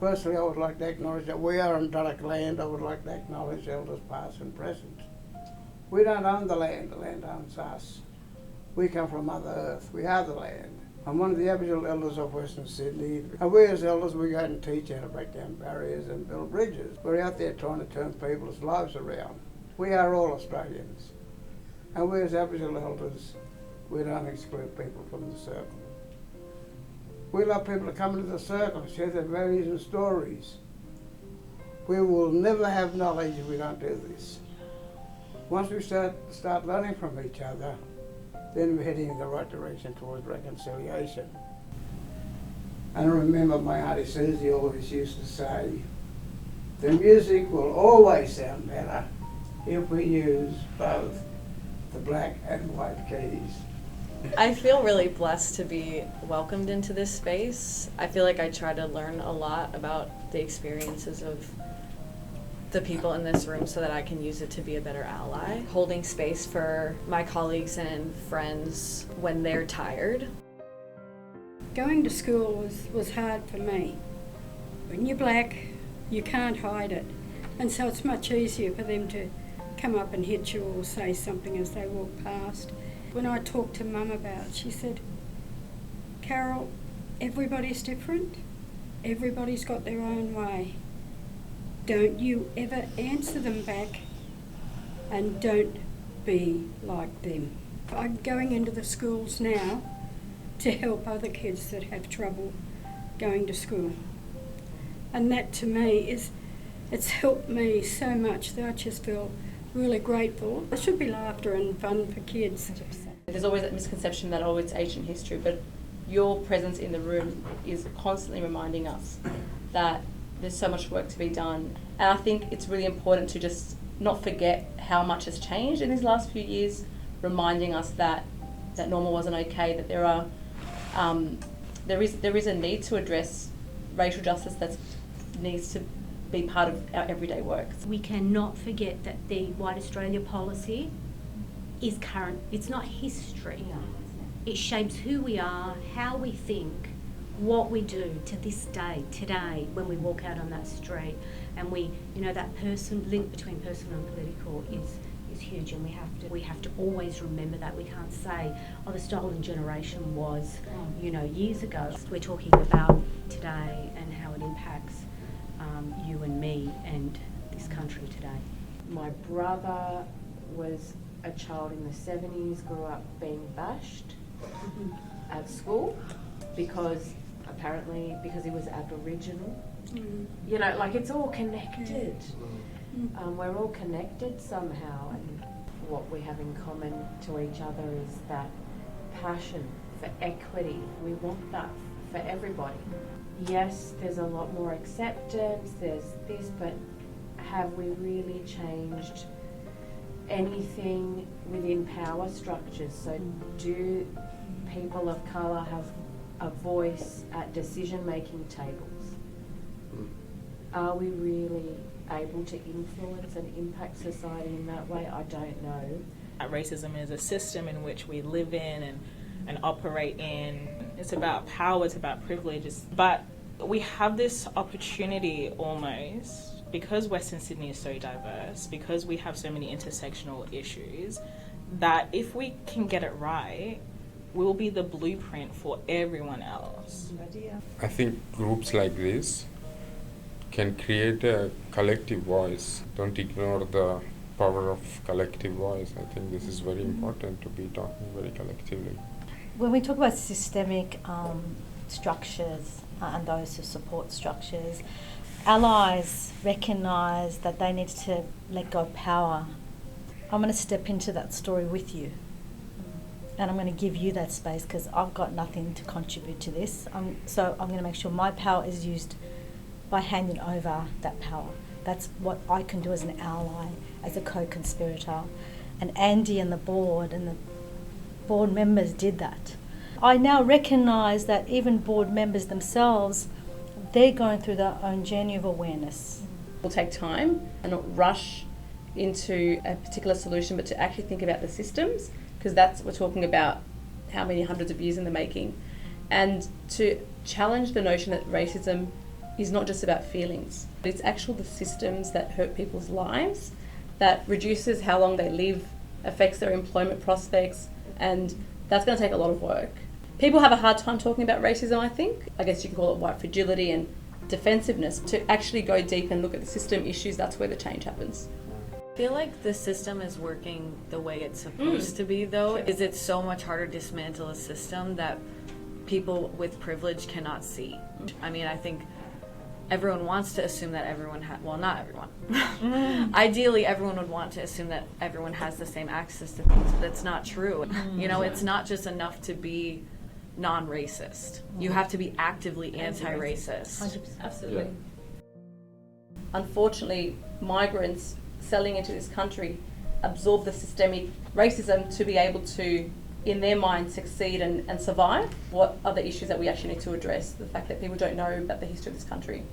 Firstly, I would like to acknowledge that we are on Dullock land. I would like to acknowledge elders past and present. We don't own the land owns us. We come from Mother Earth, we are the land. I'm one of the Aboriginal elders of Western Sydney. And we as elders, we go out and teach how to break down barriers and build bridges. We're out there trying to turn people's lives around. We are all Australians. And we as Aboriginal elders, we don't exclude people from the circle. We love people to come into the circle, share their values and stories. We will never have knowledge if we don't do this. Once we start learning from each other, then we're heading in the right direction towards reconciliation. And I remember my Auntie Susie always used to say, the music will always sound better if we use both the black and white keys. I feel really blessed to be welcomed into this space. I feel like I try to learn a lot about the experiences of the people in this room so that I can use it to be a better ally. Holding space for my colleagues and friends when they're tired. Going to school was hard for me. When you're black, you can't hide it. And so it's much easier for them to come up and hit you or say something as they walk past. When I talked to Mum about it, she said, Carol, everybody's different. Everybody's got their own way. Don't you ever answer them back, and don't be like them. I'm going into the schools now to help other kids that have trouble going to school. And that to me it's helped me so much that I just feel really grateful. There should be laughter and fun for kids. There's always that misconception that, oh, it's ancient history, but your presence in the room is constantly reminding us that there's so much work to be done. And I think it's really important to just not forget how much has changed in these last few years, reminding us that normal wasn't okay, that there is a need to address racial justice that needs to be part of our everyday work. We cannot forget that the White Australia policy is current. It's not history. It shapes who we are, how we think, what we do to this day, today, when we walk out on that street. And that link between personal and political is huge, and we have to always remember that. We can't say, oh, the stolen generation was, years ago. We're talking about today and how it impacts you and me and this country today. My brother was a child in the 70s, grew up being bashed at school because he was Aboriginal. It's all connected. We're all connected somehow, and what we have in common to each other is that passion for equity. We want that for everybody. Yes, there's a lot more acceptance, there's this, but have we really changed anything within power structures? So do people of colour have a voice at decision-making tables? Are we really able to influence and impact society in that way? I don't know. Racism is a system in which we live in and operate in. It's about power, it's about privileges. But we have this opportunity almost, because Western Sydney is so diverse, because we have so many intersectional issues, that if we can get it right, we'll be the blueprint for everyone else. I think groups like this can create a collective voice. Don't ignore the power of collective voice. I think this is very important, to be talking very collectively. When we talk about systemic structures and those who support structures, allies recognise that they need to let go of power. I'm going to step into that story with you, and I'm going to give you that space because I've got nothing to contribute to this. So I'm going to make sure my power is used by handing over that power. That's what I can do as an ally, as a co-conspirator. And Andy and the board members did that. I now recognise that even board members themselves, they're going through their own journey of awareness. We'll take time and not rush into a particular solution, but to actually think about the systems, because we're talking about how many hundreds of years in the making, and to challenge the notion that racism is not just about feelings. It's actually the systems that hurt people's lives, that reduces how long they live, affects their employment prospects, and that's going to take a lot of work. People have a hard time talking about racism, I think. I guess you can call it white fragility and defensiveness. To actually go deep and look at the system issues, that's where the change happens. I feel like the system is working the way it's supposed to be, though. Is it's so much harder to dismantle a system that people with privilege cannot see. I mean, I think everyone wants to assume that everyone well, not everyone. Ideally, everyone would want to assume that everyone has the same access to things, but that's not true. You know, it's not just enough to be non-racist. You have to be actively anti-racist. Absolutely. Unfortunately, migrants selling into this country absorb the systemic racism to be able to, in their mind, succeed and survive. What are the issues that we actually need to address? The fact that people don't know about the history of this country.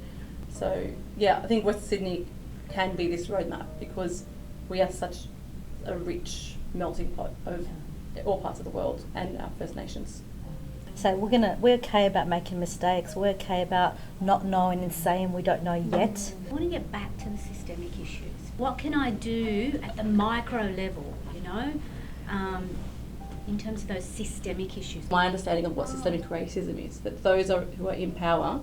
So, yeah, I think West Sydney can be this roadmap because we are such a rich melting pot of all parts of the world and our First Nations. So we're okay about making mistakes. We're okay about not knowing and saying we don't know yet. I want to get back to the systemic issues. What can I do at the micro level, you know, in terms of those systemic issues? My understanding of what systemic racism is, that those who are in power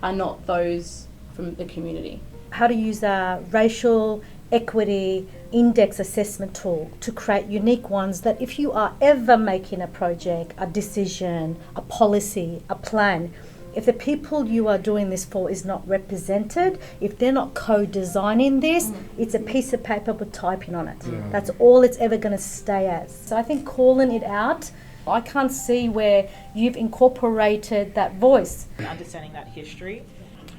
are not those from the community. How to use a racial equity index assessment tool to create unique ones that if you are ever making a project, a decision, a policy, a plan, if the people you are doing this for is not represented, if they're not co-designing this, it's a piece of paper with typing on it. That's all it's ever going to stay as. So I think calling it out, I can't see where you've incorporated that voice. Understanding that history,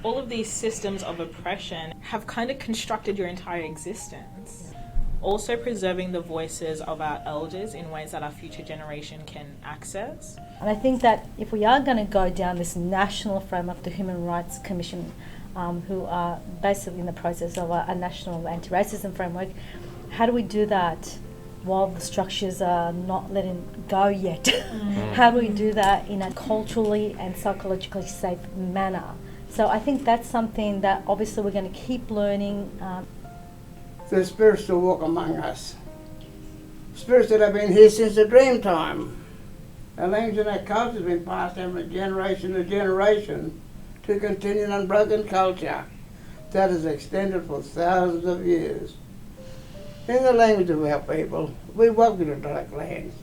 all of these systems of oppression have kind of constructed your entire existence. Also preserving the voices of our elders in ways that our future generation can access. And I think that if we are going to go down this national framework, the Human Rights Commission, who are basically in the process of a national anti-racism framework, how do we do that while the structures are not letting go yet? How do we do that in a culturally and psychologically safe manner? So I think that's something that obviously we're going to keep learning. The spirits that walk among us. Spirits that have been here since the dream time. Our language and our culture has been passed down from generation to generation to continue an unbroken culture that has extended for thousands of years. In the language of our people, we welcome you to dark lands.